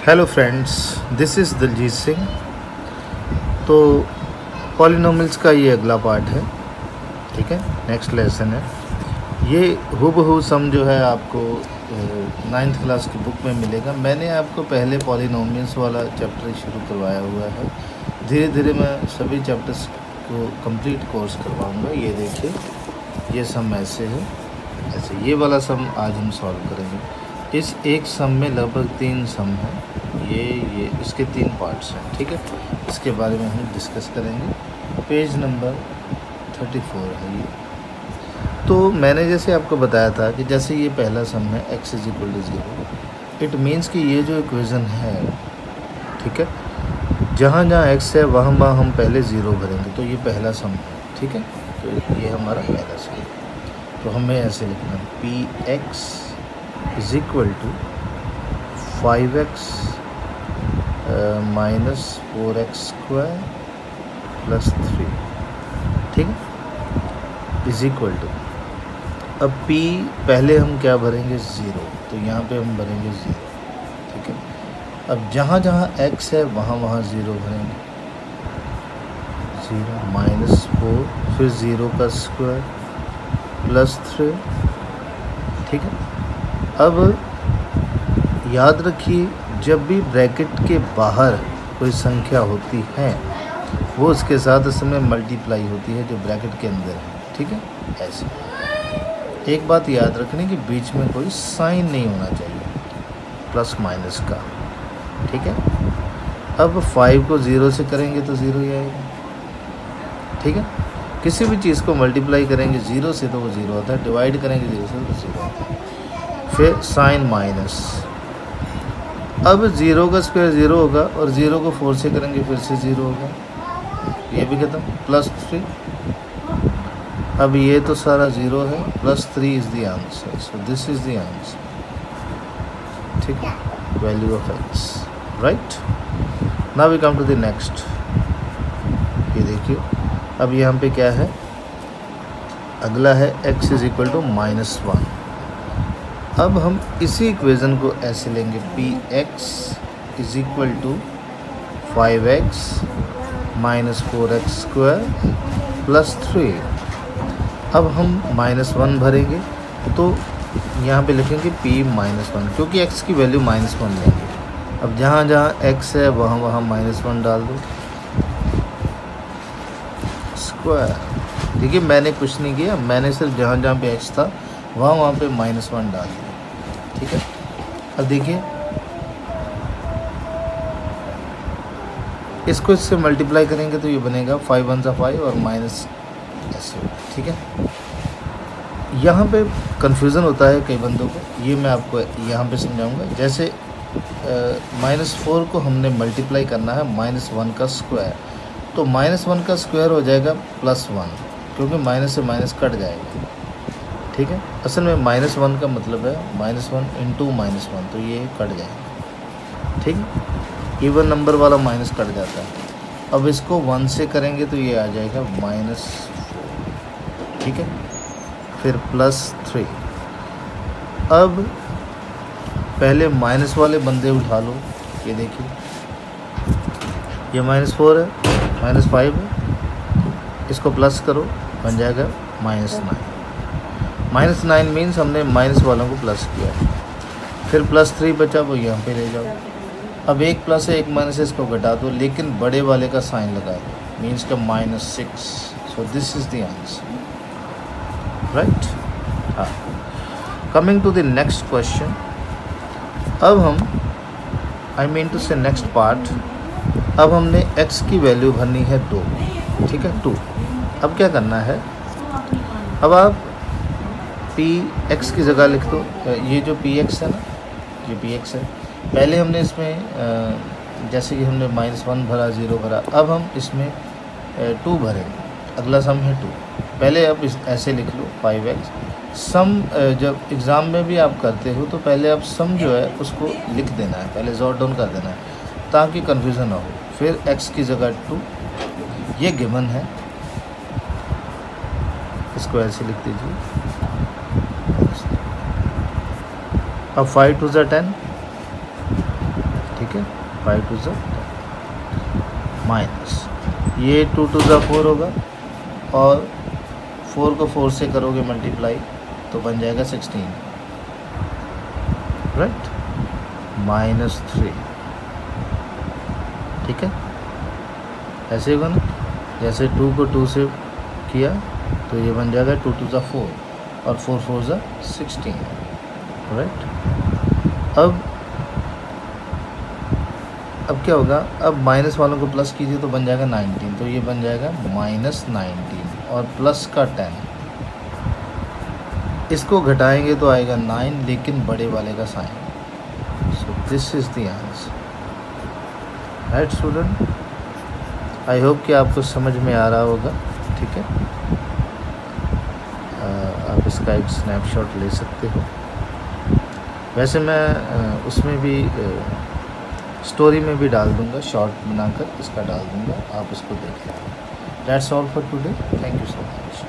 Hello friends, this is Diljit Singh. तो polynomials का ये अगला पार्ट है, ठीक है, नेक्स्ट लेसन है। ये हूबहू सम जो है आपको 9th क्लास की बुक में मिलेगा। मैंने आपको पहले पॉलिनोमियल्स वाला चैप्टर शुरू करवाया हुआ है। धीरे धीरे मैं सभी चैप्टर्स को कंप्लीट कोर्स करवाऊंगा। ये देखिए, ये सम ऐसे है, ऐसे ये वाला सम आज हम सॉल्व करेंगे। इस एक सम में लगभग 3 सम हैं। ये इसके 3 पार्ट्स हैं, ठीक है। इसके बारे में हम डिस्कस करेंगे। पेज नंबर 34 है ये। तो मैंने जैसे आपको बताया था कि जैसे ये पहला सम है x = 0, इट मीन्स कि ये जो इक्वेशन है, ठीक है, जहाँ जहाँ x है वहाँ वहाँ हम पहले 0 भरेंगे। तो ये पहला सम है, ठीक है। तो ये हमारा पहला सम है। तो हमें ऐसे लिखना है px = 5x माइनस 4x² + 3, ठीक है, इज इक्वल टू। अब p पहले हम क्या भरेंगे, 0। तो यहाँ पे हम भरेंगे 0, ठीक है। अब जहाँ जहाँ x है वहाँ वहाँ 0 भरेंगे। 0 - 4, फिर 0 का स्क्वायर + 3, ठीक है। अब याद रखिए, जब भी ब्रैकेट के बाहर कोई संख्या होती है वो उसके साथ उसमें मल्टीप्लाई होती है जो ब्रैकेट के अंदर है, ठीक है। ऐसे एक बात याद रखनी कि बीच में कोई साइन नहीं होना चाहिए प्लस माइनस का, ठीक है। अब 5 को 0 से करेंगे तो 0 ही आएगा, ठीक है। किसी भी चीज़ को मल्टीप्लाई करेंगे 0 से तो वो 0 होता है, डिवाइड करेंगे 0 से तो 0 होता है। फिर साइन माइनस, अब 0 का स्क्वायर 0 होगा और 0 को 4 से करेंगे फिर से 0 होगा, ये भी खत्म। +3, अब ये तो सारा 0 है, +3 is the answer. So this is the answer, ठीक है, value of x, right. Now we come to the next. ये देखिए, अब यहाँ पे क्या है, अगला है x = -1। अब हम इसी इक्वेशन को ऐसे लेंगे, px = 5x - 4x² + 3। अब हम -1 भरेंगे तो यहाँ पे लिखेंगे p-1, क्योंकि x की वैल्यू -1 लेंगे। अब जहाँ जहाँ x है वहाँ वहाँ -1 डाल दो, स्क्वायर। देखिए, मैंने कुछ नहीं किया, मैंने सिर्फ जहाँ जहाँ पे x था वहाँ पे -1 डाल दिया, ठीक है। अब देखिए, इसको इससे मल्टीप्लाई करेंगे तो ये बनेगा 5 × 1 = 5 और माइनस ऐसे, ठीक है। यहाँ पे कन्फ्यूज़न होता है कई बंदों को, ये मैं आपको यहाँ पे समझाऊंगा। जैसे -4 को हमने मल्टीप्लाई करना है -1 का स्क्वायर, तो -1 का स्क्वायर हो जाएगा +1, क्योंकि माइनस से माइनस कट जाएगा, ठीक है। असल में -1 का मतलब है -1 × -1, तो ये कट जाएगा, ठीक है। इवन नंबर वाला माइनस कट जाता है। अब इसको 1 से करेंगे तो ये आ जाएगा -4, ठीक है, फिर +3। अब पहले माइनस वाले बंदे उठा लो, ये देखिए, ये -4 है, -5 है, इसको प्लस करो, बन जाएगा -9। -9 मीन्स हमने माइनस वालों को प्लस किया। फिर +3 बचा, वो यहाँ पे ले जाओ। अब एक प्लस है एक माइनस है, इसको घटा दो, लेकिन बड़े वाले का साइन लगा दो, मीन्स का -6। So this is the answer, right. हाँ, coming to the next question. अब हम टू से नेक्स्ट पार्ट। अब हमने x की वैल्यू भरनी है 2, ठीक है, 2। अब क्या करना है, अब आप px की जगह लिख दो। ये जो px है ना, ये px है। पहले हमने इसमें जैसे कि हमने -1 भरा, 0 भरा, अब हम इसमें 2 भरेंगे। अगला सम है 2। पहले आप ऐसे लिख लो 5x। सम जब एग्ज़ाम में भी आप करते हो तो पहले आप सम जो है उसको लिख देना है, पहले जॉट डाउन कर देना है ताकि कन्फ्यूज़न ना हो। फिर x की जगह 2, ये गिवन है, इसको ऐसे लिख दीजिए। अब 5 × 2 = 10, ठीक ठीक है, 5 टू ज़ा माइनस ये 2 टू ज़ा 4 होगा और 4 को 4 से करोगे मल्टीप्लाई तो बन जाएगा 16, राइट, -3, ठीक है। ऐसे होगा ना, जैसे 2 को 2 से किया तो ये बन जाएगा 2 टू ज़ा 4 और 4 4 ज़ा 16, राइट। अब क्या होगा, अब माइनस वालों को प्लस कीजिए तो बन जाएगा 19, तो ये बन जाएगा -19 और प्लस का 10, इसको घटाएंगे तो आएगा 9 लेकिन बड़े वाले का sign. So this is the answer, right student. I hope कि आपको समझ में आ रहा होगा, ठीक है। आप इसका एक स्नैपशॉट ले सकते हो। वैसे मैं उसमें भी स्टोरी में भी डाल दूंगा, शॉर्ट बनाकर इसका डाल दूंगा, आप उसको देख लें। That's all for today, thank you so much.